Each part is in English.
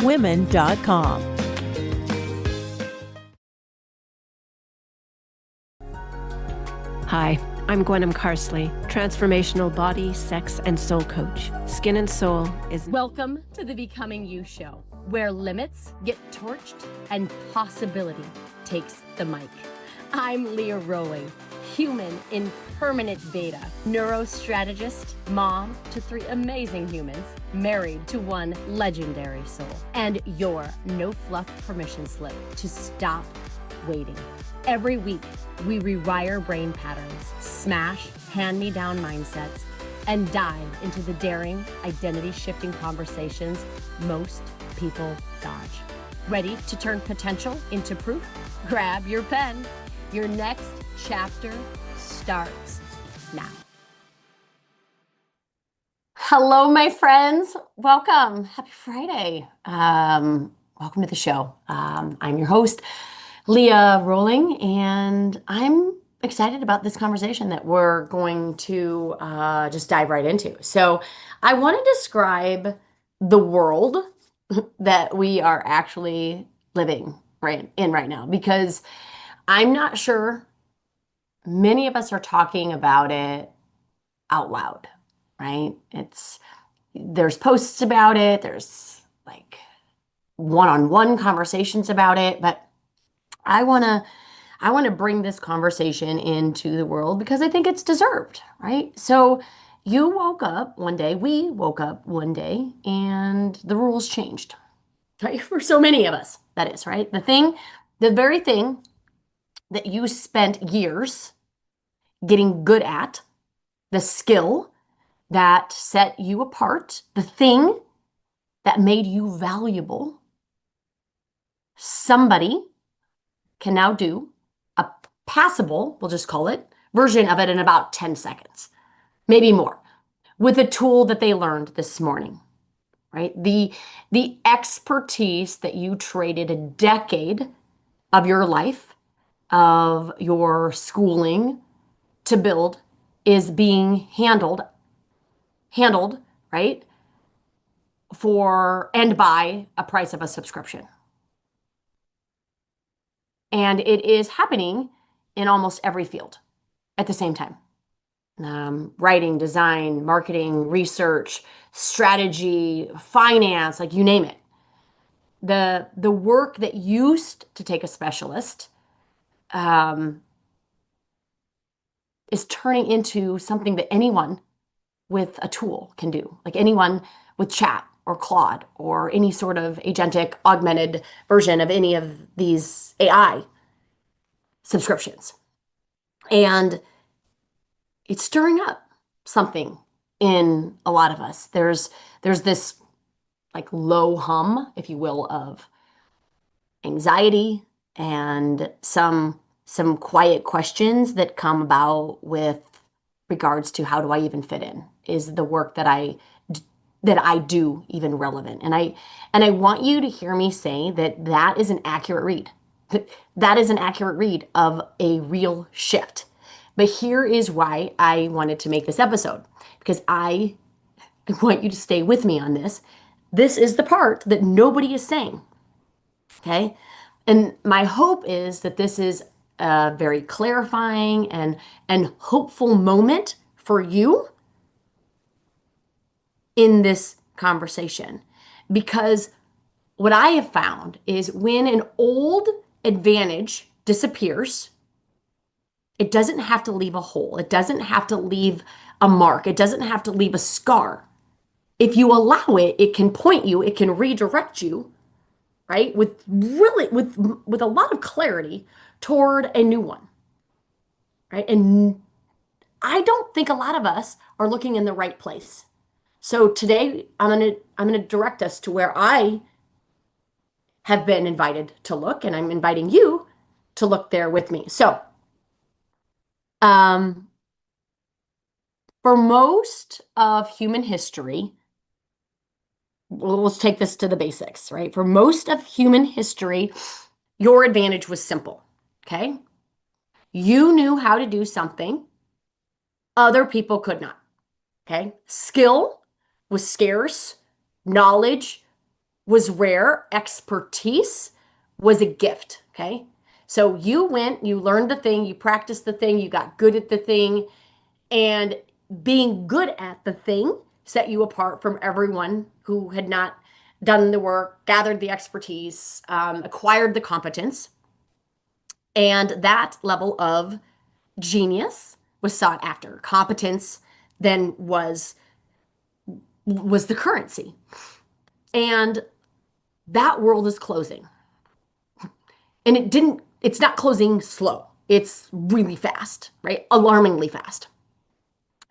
wellnesswomen.com. Hi, I'm Gwenem Carsley, transformational body, sex, and soul coach. Skin and Soul is... Welcome to the Becoming You Show, where limits get torched and possibility takes the mic. I'm Leah Rowling, human in permanent beta, neurostrategist, mom to 3 amazing humans, married to 1 legendary soul, and your no fluff permission slip to stop waiting. Every week, we rewire brain patterns, smash hand-me-down mindsets, and dive into the daring, identity-shifting conversations most people dodge. Ready to turn potential into proof? Grab your pen. Your next chapter starts now. Hello, my friends. Welcome. Happy Friday. Welcome to the show. I'm your host, Leah Rowling, and I'm excited about this conversation that we're going to just dive right into. So I want to describe the world that we are actually living in right now, because I'm not sure many of us are talking about it out loud, right? There's posts about it, there's like one-on-one conversations about it, but I want to bring this conversation into the world because I think it's deserved, right? So we woke up one day, and the rules changed, right? For so many of us, that is, right? The very thing that you spent years getting good at, the skill that set you apart, the thing that made you valuable, somebody can now do a passable, we'll just call it, version of it in about 10 seconds, maybe more, with a tool that they learned this morning, right? The expertise that you traded a decade of your life, of your schooling to build, is being handled, right? For and by a price of a subscription. And it is happening in almost every field at the same time. Writing, design, marketing, research, strategy, finance, like you name it. The work that used to take a specialist is turning into something that anyone with a tool can do, like anyone with chat or Claude or any sort of agentic augmented version of any of these AI subscriptions. And it's stirring up something in a lot of us. There's this like low hum, if you will, of anxiety and some quiet questions that come about with regards to how do I even fit in? Is the work that I do even relevant? And I want you to hear me say that is an accurate read. That is an accurate read of a real shift. But here is why I wanted to make this episode, because I want you to stay with me on this. This is the part that nobody is saying, okay? And my hope is that this is a very clarifying and hopeful moment for you in this conversation. Because what I have found is when an old advantage disappears, it doesn't have to leave a hole. It doesn't have to leave a mark. It doesn't have to leave a scar. If you allow it, it can point you, it can redirect you, right? With a lot of clarity toward a new one, right? And I don't think a lot of us are looking in the right place. So today I'm gonna direct us to where I have been invited to look, and I'm inviting you to look there with me. So, for most of human history, let's take this to the basics, right? For most of human history, your advantage was simple, okay? You knew how to do something other people could not, okay? Skill was scarce, knowledge was rare. Expertise was a gift, okay? So you went, you learned the thing, you practiced the thing, you got good at the thing, and being good at the thing set you apart from everyone who had not done the work, gathered the expertise, acquired the competence. And that level of genius was sought after. Competence then was the currency. And that world is closing. And it's not closing slow. It's really fast, right? Alarmingly fast.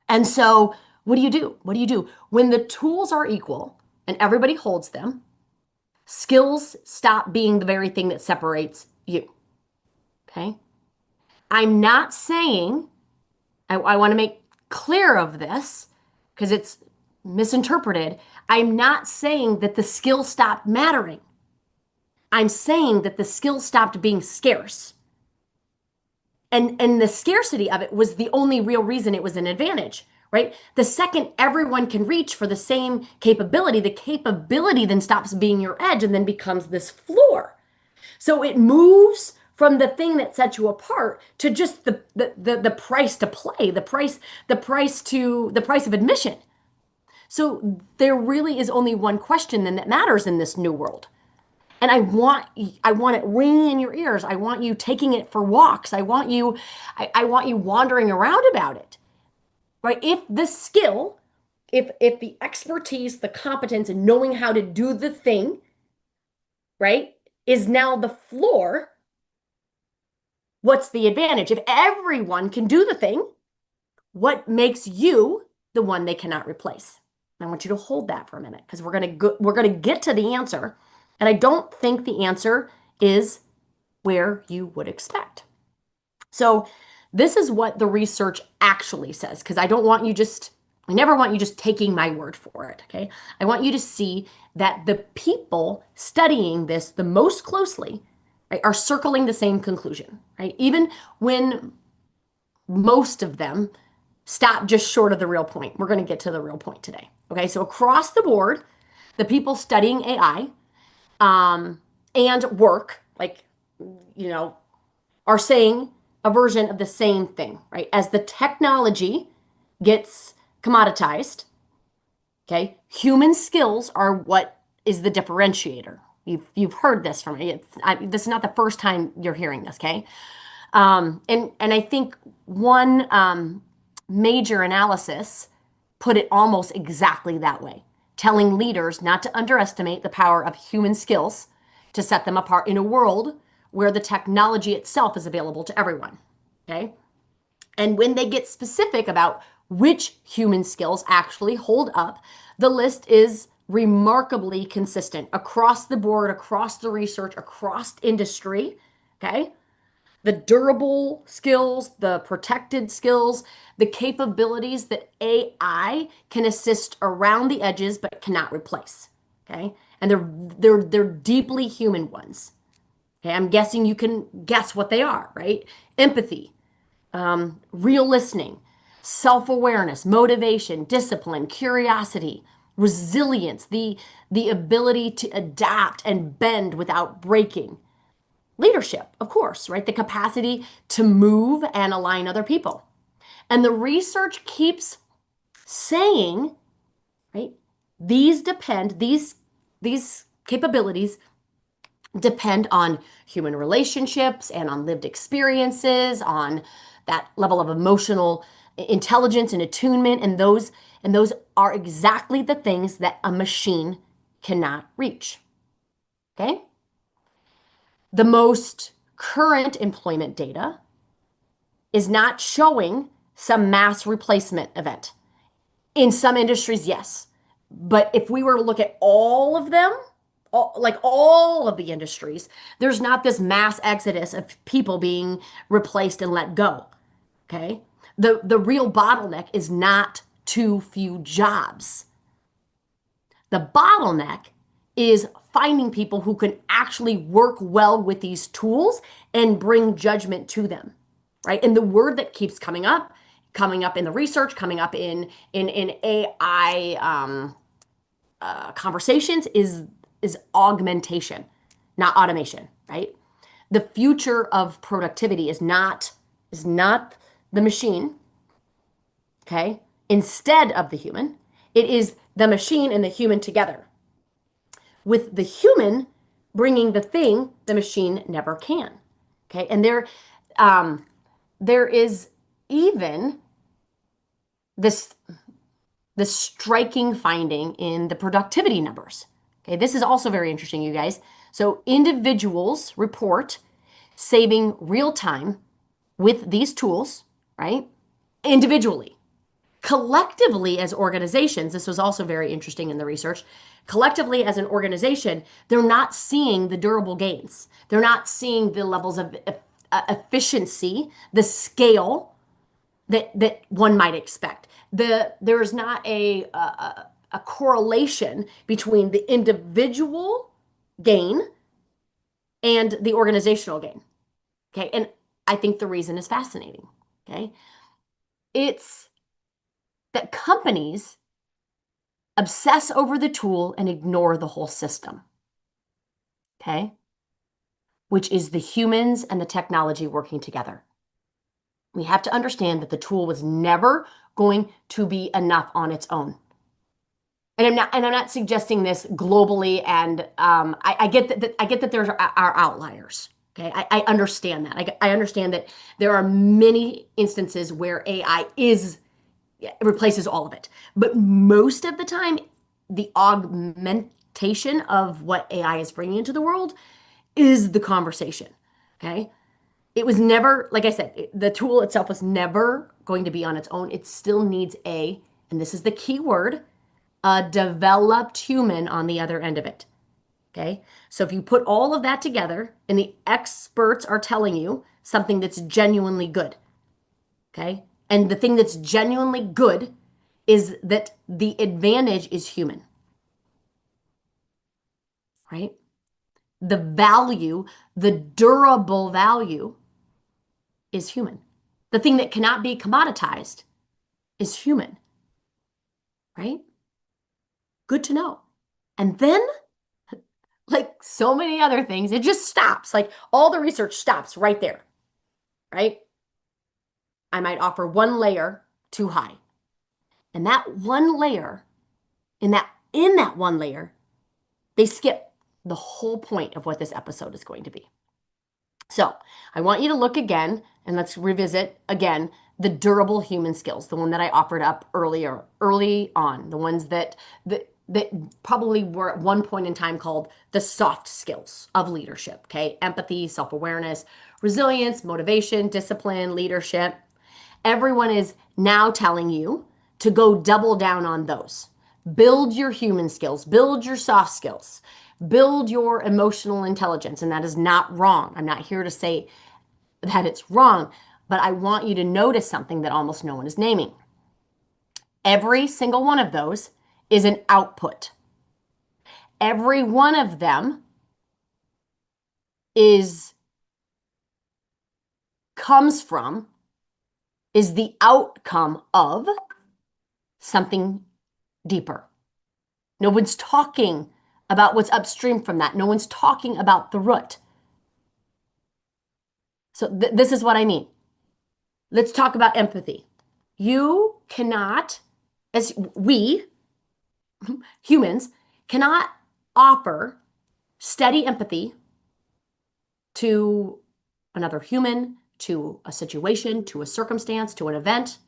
And so what do you do? What do you do? When the tools are equal and everybody holds them, skills stop being the very thing that separates you. Okay? I'm not saying, I want to make clear of this because it's misinterpreted. I'm not saying that the skill stopped mattering. I'm saying that the skill stopped being scarce. And the scarcity of it was the only real reason it was an advantage, right? The second everyone can reach for the same capability, the capability then stops being your edge and then becomes this floor. So it moves from the thing that sets you apart to just the price to play, the price of admission. So there really is only one question then that matters in this new world. And I want it ringing in your ears. I want you taking it for walks. I want you wandering around about it. Right? If the skill, if the expertise, the competence and knowing how to do the thing, right, is now the floor, what's the advantage? If everyone can do the thing, what makes you the one they cannot replace? And I want you to hold that for a minute because we're going to get to the answer. And I don't think the answer is where you would expect. So this is what the research actually says, because I never want you just taking my word for it, okay? I want you to see that the people studying this the most closely, right, are circling the same conclusion, right? Even when most of them stop just short of the real point. We're going to get to the real point today, okay? So across the board, the people studying AI, and work, are saying a version of the same thing, right? As the technology gets commoditized, okay, human skills are what is the differentiator. You've heard this from me. This is not the first time you're hearing this, okay? And I think one major analysis put it almost exactly that way, telling leaders not to underestimate the power of human skills to set them apart in a world where the technology itself is available to everyone, okay? And when they get specific about which human skills actually hold up, the list is remarkably consistent across the board, across the research, across industry, okay? The durable skills, the protected skills, the capabilities that AI can assist around the edges but cannot replace. Okay? And they're deeply human ones. Okay, I'm guessing you can guess what they are, right? Empathy, real listening, self-awareness, motivation, discipline, curiosity, resilience, the ability to adapt and bend without breaking. Leadership, of course, right? The capacity to move and align other people. And the research keeps saying, right, these capabilities depend on human relationships and on lived experiences, on that level of emotional intelligence and attunement, and those are exactly the things that a machine cannot reach. Okay? The most current employment data is not showing some mass replacement event. In some industries, yes. But if we were to look at all of them, all of the industries, there's not this mass exodus of people being replaced and let go. Okay? The real bottleneck is not too few jobs. The bottleneck is finding people who can actually work well with these tools and bring judgment to them, right? And the word that keeps coming up in the research, coming up in AI conversations is is augmentation, not automation, right? The future of productivity is not the machine, okay? Instead of the human, it is the machine and the human together, with the human bringing the thing the machine never can. Okay, and there is even this striking finding in the productivity numbers. Okay, this is also very interesting, you guys. So individuals report saving real time with these tools, right? Individually. Collectively, as organizations, this was also very interesting in the research. Collectively, as an organization, they're not seeing the durable gains. They're not seeing the levels of efficiency, the scale that one might expect. There's not a correlation between the individual gain and the organizational gain. Okay, and I think the reason is fascinating. Okay, it's that companies obsess over the tool and ignore the whole system. Okay? Which is the humans and the technology working together. We have to understand that the tool was never going to be enough on its own. And I'm not suggesting this globally, and I get that there are outliers. Okay, I understand that. I understand that there are many instances where AI replaces all of it. But most of the time, the augmentation of what AI is bringing into the world is the conversation. Okay. It was never, like I said, the tool itself was never going to be on its own. It still needs and this is the key word, a developed human on the other end of it. Okay. So if you put all of that together and the experts are telling you something that's genuinely good, okay, and the thing that's genuinely good is that the advantage is human, right? The value, the durable value is human. The thing that cannot be commoditized is human, right? Good to know. And then, like so many other things, it just stops. Like all the research stops right there, right? I might offer one layer too high. And that one layer, in that one layer, they skip the whole point of what this episode is going to be. So I want you to look again, and let's revisit again the durable human skills, the one that I offered up early on, the ones that probably were at one point in time called the soft skills of leadership. Okay, empathy, self-awareness, resilience, motivation, discipline, leadership. Everyone is now telling you to go double down on those. Build your human skills, build your soft skills, build your emotional intelligence. And that is not wrong. I'm not here to say that it's wrong, but I want you to notice something that almost no one is naming. Every single one of those is an output. Every one of them is the outcome of something deeper. No one's talking about what's upstream from that. No one's talking about the root. So this is what I mean. Let's talk about empathy. You cannot, as we humans, cannot offer steady empathy to another human, to a situation, to a circumstance, to an event.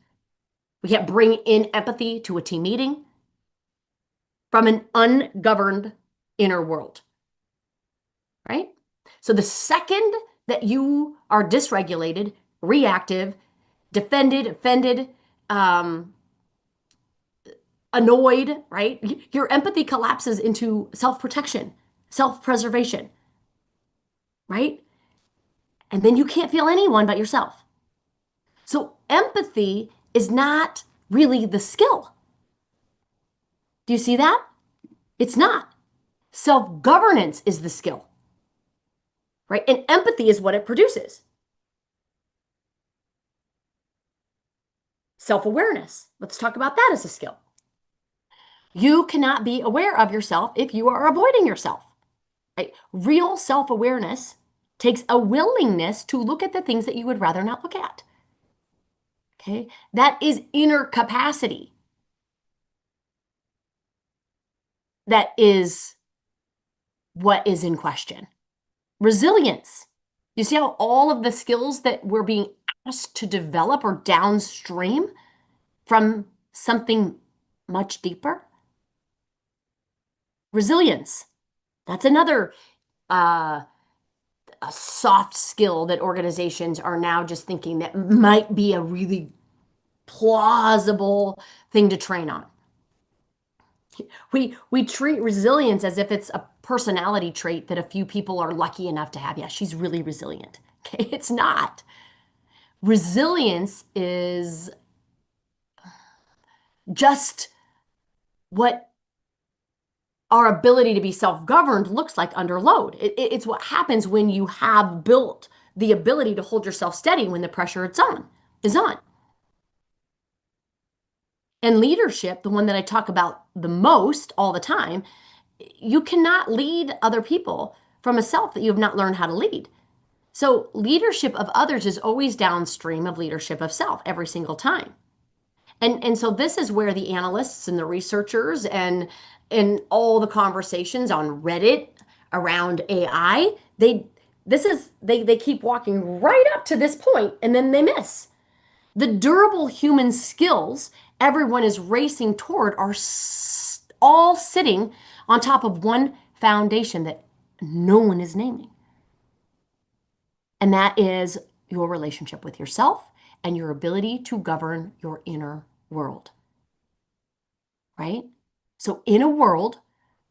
We can't bring in empathy to a team meeting from an ungoverned inner world, right? So the second that you are dysregulated, reactive, defended, offended, annoyed, right? Your empathy collapses into self-protection, self-preservation, right? And then you can't feel anyone but yourself. So empathy is not really the skill. Do you see that? It's not. Self-governance is the skill, right? And empathy is what it produces. Self-awareness. Let's talk about that as a skill. You cannot be aware of yourself if you are avoiding yourself. Right? Real self-awareness takes a willingness to look at the things that you would rather not look at. Okay? That is inner capacity. That is what is in question. Resilience. You see how all of the skills that we're being asked to develop are downstream from something much deeper? Resilience. That's another a soft skill that organizations are now just thinking that might be a really plausible thing to train on. We treat resilience as if it's a personality trait that a few people are lucky enough to have. Yeah, she's really resilient. Okay, it's not. Resilience is just what our ability to be self-governed looks like under load. It's what happens when you have built the ability to hold yourself steady when the pressure is on. And leadership, the one that I talk about the most all the time, you cannot lead other people from a self that you have not learned how to lead. So leadership of others is always downstream of leadership of self every single time. And so this is where the analysts and the researchers and all the conversations on Reddit around AI, they keep walking right up to this point and then they miss. The durable human skills everyone is racing toward are all sitting on top of one foundation that no one is naming. And that is your relationship with yourself and your ability to govern your inner world. Right? So, in a world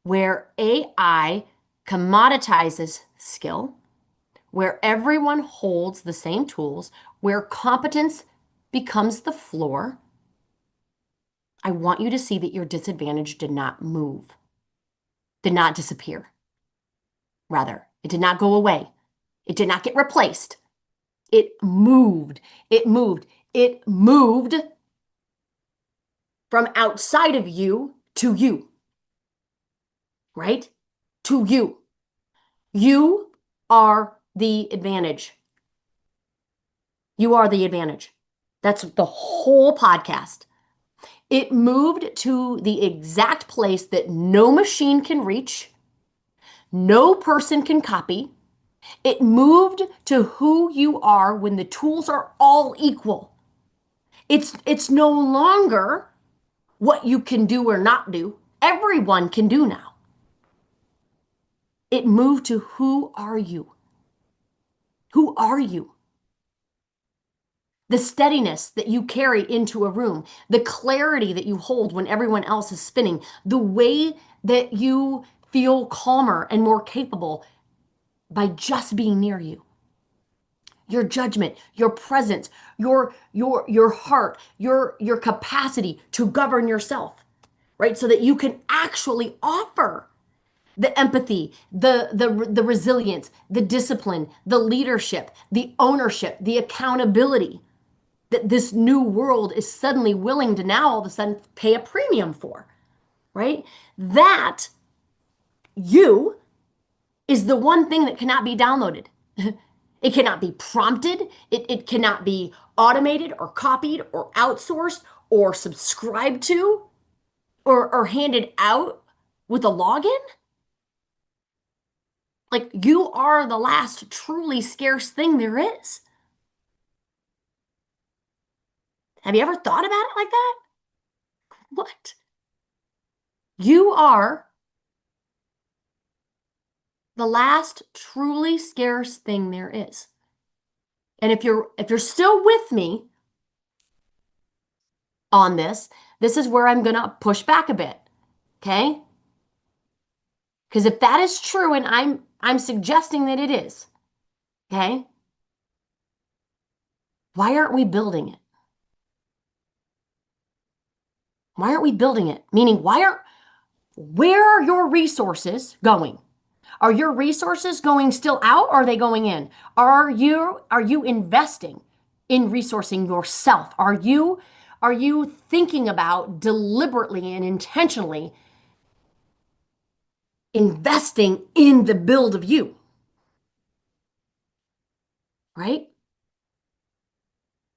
where AI commoditizes skill, where everyone holds the same tools, where competence becomes the floor, I want you to see that your disadvantage did not move, did not disappear. Rather, it did not go away. It did not get replaced. It moved. It moved. It moved from outside of you to you. Right? To you. You are the advantage. You are the advantage. That's the whole podcast. It moved to the exact place that no machine can reach, no person can copy. It moved to who you are when the tools are all equal. It's no longer what you can do or not do. Everyone can do now. It moved to who are you? Who are you? The steadiness that you carry into a room, the clarity that you hold when everyone else is spinning, the way that you feel calmer and more capable by just being near you. Your judgment, your presence, your heart, your capacity to govern yourself, right? So that you can actually offer the empathy, the resilience, the discipline, the leadership, the ownership, the accountability that this new world is suddenly willing to now all of a sudden pay a premium for, right? That you is the one thing that cannot be downloaded. It cannot be prompted. It cannot be automated or copied or outsourced or subscribed to or handed out with a login. Like you are the last truly scarce thing there is. Have you ever thought about it like that? What? You are the last truly scarce thing there is. And if you're still with me on this, this is where I'm going to push back a bit. Okay? Because if that is true and I'm suggesting that it is, okay? Why aren't we building it? Why aren't we building it? Meaning, where are your resources going? Are your resources going still out or are they going in? Are you investing in resourcing yourself? Are you are you thinking about deliberately and intentionally investing in the build of you? Right?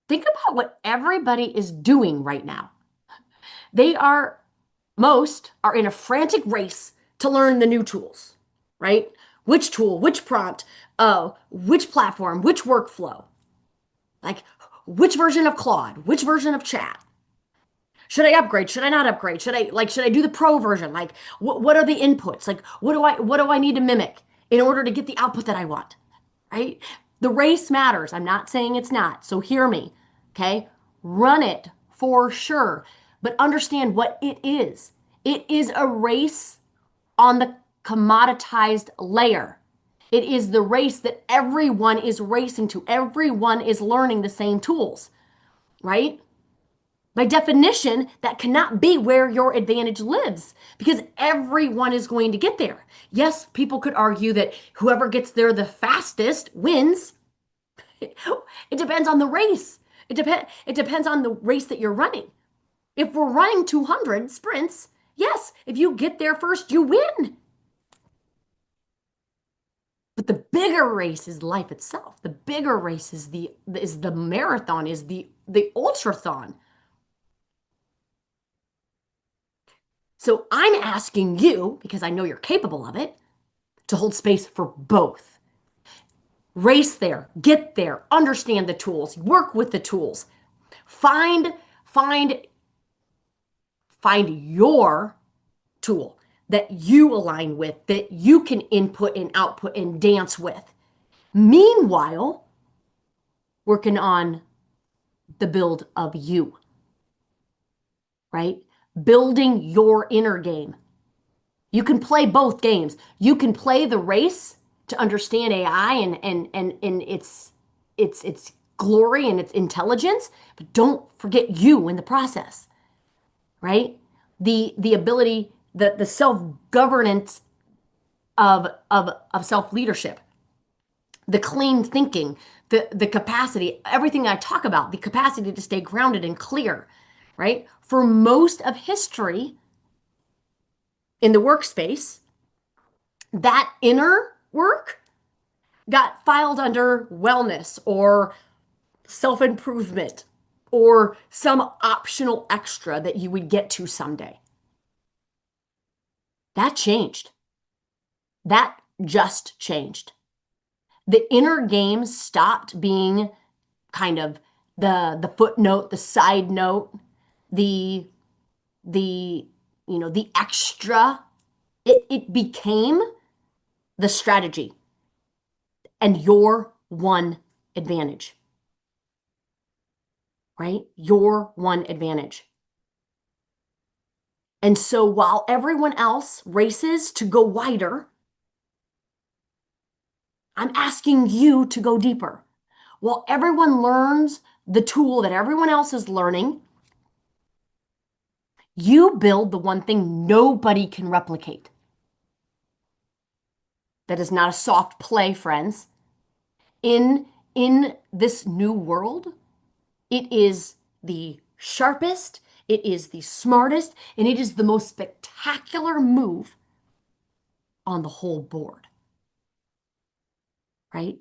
Think about what everybody is doing right now. Most are in a frantic race to learn the new tools, right? Which tool, which prompt, which platform, which workflow, like which version of Claude, which version of chat. Should I upgrade? Should I not upgrade? Should I do the pro version? Like what are the inputs? Like what do I need to mimic in order to get the output that I want? Right? The race matters. I'm not saying it's not. So hear me. Okay? Run it for sure, but understand what it is. It is a race on the commoditized layer. It is the race that everyone is racing to. Everyone is learning the same tools, right? By definition, that cannot be where your advantage lives because everyone is going to get there. Yes, people could argue that whoever gets there the fastest wins. It depends on the race. It depends on the race that you're running. If we're running 200 sprints, yes, if you get there first, you win. But the bigger race is life itself. The bigger race is the marathon, is the ultrathon. So I'm asking you, because I know you're capable of it, to hold space for both. Race there, get there, understand the tools, work with the tools. Find your tool that you align with, that you can input and output and dance with. Meanwhile, working on the build of you, right? Building your inner game. You can play both games. You can play the race to understand AI and its glory and its intelligence, but don't forget you in the process, right? The ability, the self-governance of self-leadership, the clean thinking, the capacity, everything I talk about, the capacity to stay grounded and clear, right? For most of history in the workspace, that inner work got filed under wellness or self-improvement or some optional extra that you would get to someday. That changed. That just changed. The inner game stopped being kind of the footnote, the side note, the the extra. It became the strategy and your one advantage, right? Your one advantage. And so while everyone else races to go wider, I'm asking you to go deeper. While everyone learns the tool that everyone else is learning, you build the one thing nobody can replicate. That is not a soft play, friends. In this new world, it is the sharpest, it is the smartest, and it is the most spectacular move on the whole board, right?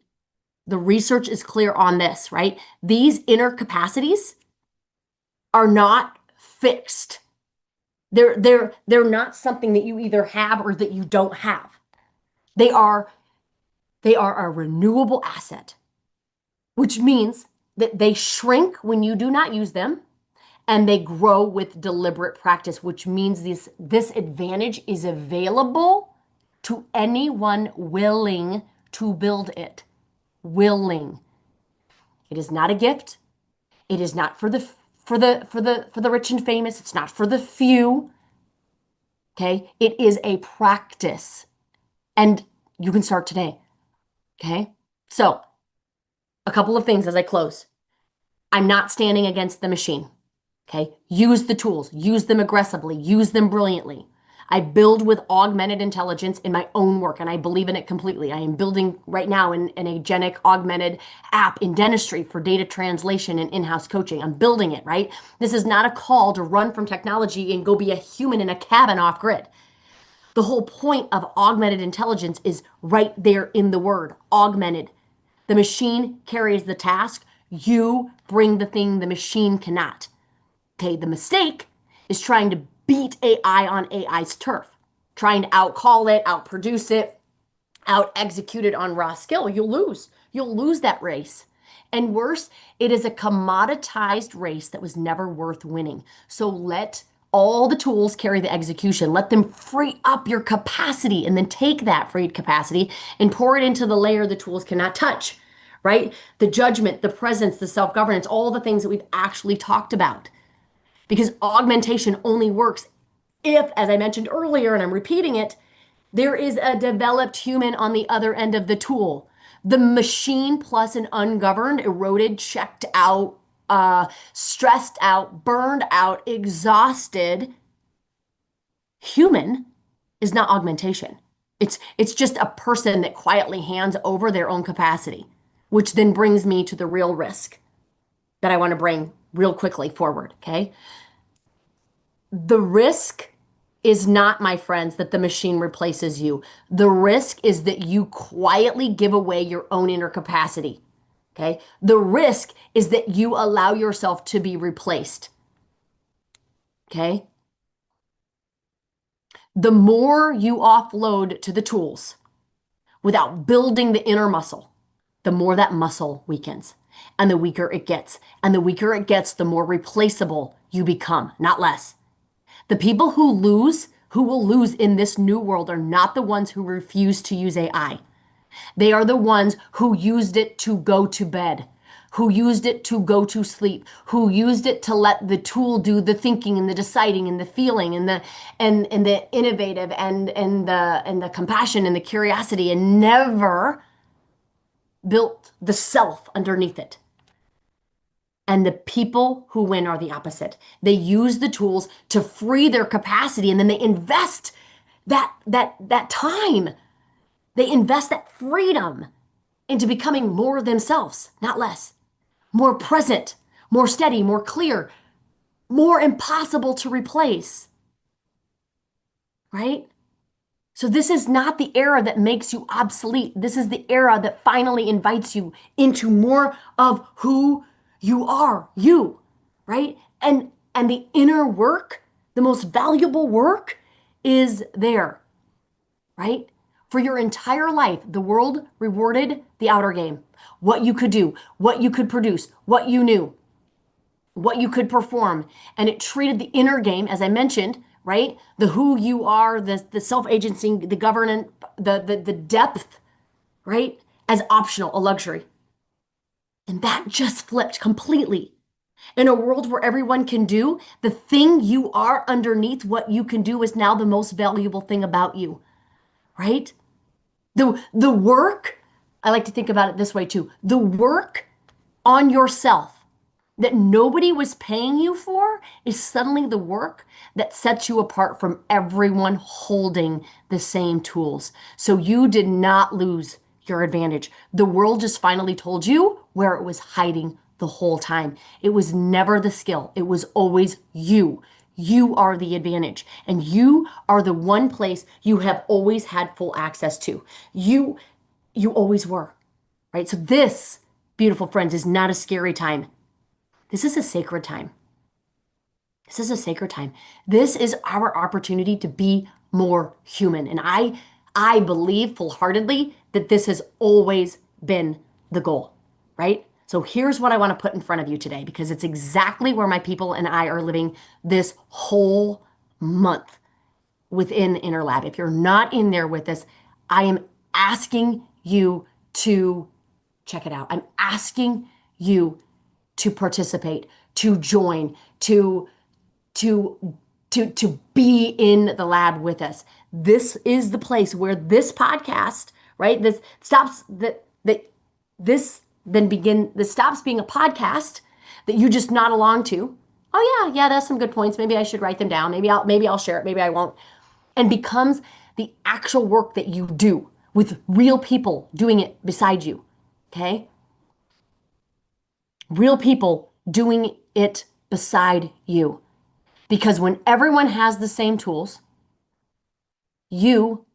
The research is clear on this, right? These inner capacities are not fixed. They're not something that you either have or that you don't have. They are a renewable asset, which means that they shrink when you do not use them and they grow with deliberate practice, which means this advantage is available to anyone willing to build it. Willing. It is not a gift. It is not for the rich and famous. It's not for the few. Okay? It is a practice. And you can start today. Okay? So, a couple of things as I close. I'm not standing against the machine. Okay? Use the tools, use them aggressively, use them brilliantly. I build with augmented intelligence in my own work, and I believe in it completely. I am building right now an agentic augmented app in dentistry for data translation and in-house coaching. I'm building it, right? This is not a call to run from technology and go be a human in a cabin off grid. The whole point of augmented intelligence is right there in the word, augmented. The machine carries the task. You bring the thing the machine cannot. Okay, the mistake is trying to beat AI on AI's turf, trying to outcall it, outproduce it, out execute it on raw skill. You'll lose. You'll lose that race. And worse, it is a commoditized race that was never worth winning. So let all the tools carry the execution. Let them free up your capacity and then take that freed capacity and pour it into the layer the tools cannot touch, right? The judgment, the presence, the self-governance, all the things that we've actually talked about. Because augmentation only works if, as I mentioned earlier, and I'm repeating it, there is a developed human on the other end of the tool. The machine plus an ungoverned, eroded, checked out, stressed out, burned out, exhausted human is not augmentation. It's just a person that quietly hands over their own capacity, which then brings me to the real risk that I want to bring real quickly forward, okay? The risk is not, my friends, that the machine replaces you. The risk is that you quietly give away your own inner capacity, okay? The risk is that you allow yourself to be replaced, okay? The more you offload to the tools without building the inner muscle, the more that muscle weakens. And the weaker it gets. And the weaker it gets, the more replaceable you become, not less. The people who will lose in this new world are not the ones who refuse to use AI. They are the ones who used it to go to bed, who used it to go to sleep, who used it to let the tool do the thinking and the deciding and the feeling and the innovative and the compassion and the curiosity, and never built the self underneath it. And the people who win are the opposite. They use the tools to free their capacity, and then they invest that time. They invest that freedom into becoming more themselves, not less. More present, more steady, more clear, more impossible to replace. Right? So this is not the era that makes you obsolete. This is the era that finally invites you into more of who you are, you, right? And the inner work, the most valuable work is there, right? For your entire life, the world rewarded the outer game. What you could do, what you could produce, what you knew, what you could perform. And it treated the inner game, as I mentioned, right? The who you are, the self-agency, the governance, the depth, right? As optional, a luxury. And that just flipped completely. In a world where everyone can do, the thing you are underneath what you can do is now the most valuable thing about you, right? The work, I like to think about it this way too. The work on yourself that nobody was paying you for is suddenly the work that sets you apart from everyone holding the same tools. So you did not lose your advantage. The world just finally told you where it was hiding the whole time. It was never the skill. It was always you. You are the advantage, and you are the one place you have always had full access to. You always were, right? So this, beautiful friends, is not a scary time. This is a sacred time. This is a sacred time. This is our opportunity to be more human. And I believe full-heartedly that this has always been the goal, right? So here's what I want to put in front of you today, because it's exactly where my people and I are living this whole month within Inner Lab. If you're not in there with us, I am asking you to check it out. I'm asking you to participate, to join, to be in the lab with us. This is the place where this podcast, right? This stops this stops being a podcast that you just nod along to. Oh yeah, that's some good points. Maybe I should write them down. Maybe I'll share it. Maybe I won't. and becomes the actual work that you do with real people doing it beside you, okay? Real people doing it beside you. Because when everyone has the same tools, you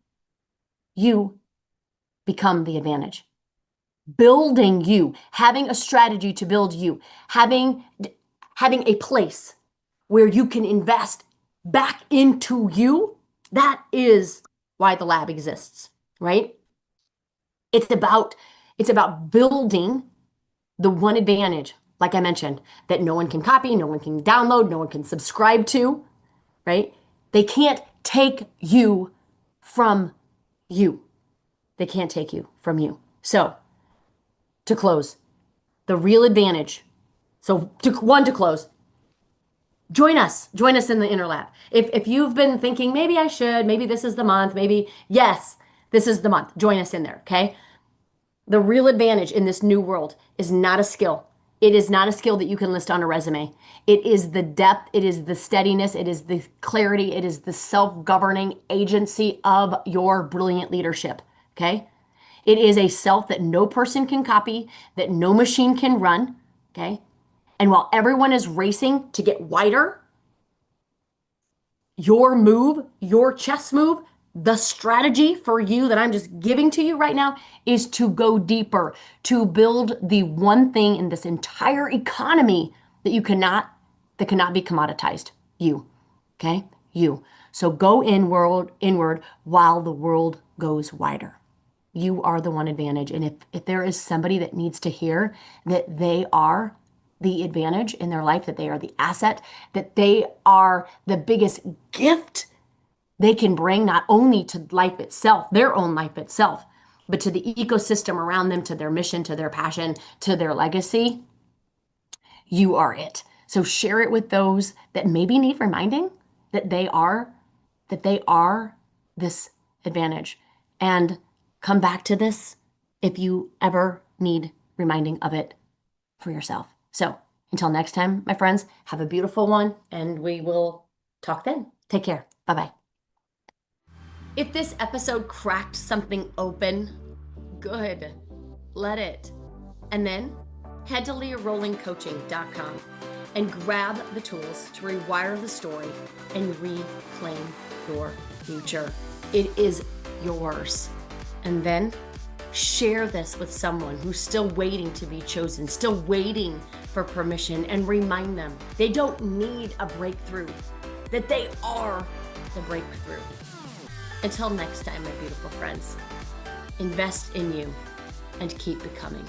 become the advantage. Building you, having a strategy to build you, having a place where you can invest back into you, that is why the lab exists, right? It's about building the one advantage, like I mentioned, that no one can copy, no one can download, no one can subscribe to, right? They can't take you from you. They can't take you from you. So, to close, the real advantage. So, to close, join us. Join us in the Inner Lab. If you've been thinking, maybe I should, maybe this is the month, maybe, yes, this is the month. Join us in there, okay? The real advantage in this new world is not a skill. It is not a skill that you can list on a resume. It is the depth, it is the steadiness, it is the clarity, it is the self-governing agency of your brilliant leadership, okay? It is a self that no person can copy, that no machine can run, okay? And while everyone is racing to get wider, your move, your chess move, the strategy for you that I'm just giving to you right now is to go deeper, to build the one thing in this entire economy that cannot be commoditized. You, okay? You. So go inward while the world goes wider. You are the one advantage. And if there is somebody that needs to hear that they are the advantage in their life, that they are the asset, that they are the biggest gift they can bring not only to life itself, their own life itself, but to the ecosystem around them, to their mission, to their passion, to their legacy, you are it. So share it with those that maybe need reminding that they are this advantage. And come back to this if you ever need reminding of it for yourself. So until next time, my friends, have a beautiful one, and we will talk then. Take care. Bye-bye. If this episode cracked something open, good. Let it. And then head to leaharollingcoaching.com and grab the tools to rewire the story and reclaim your future. It is yours. And then share this with someone who's still waiting to be chosen, still waiting for permission, and remind them they don't need a breakthrough, that they are the breakthrough. Until next time, my beautiful friends, invest in you and keep becoming.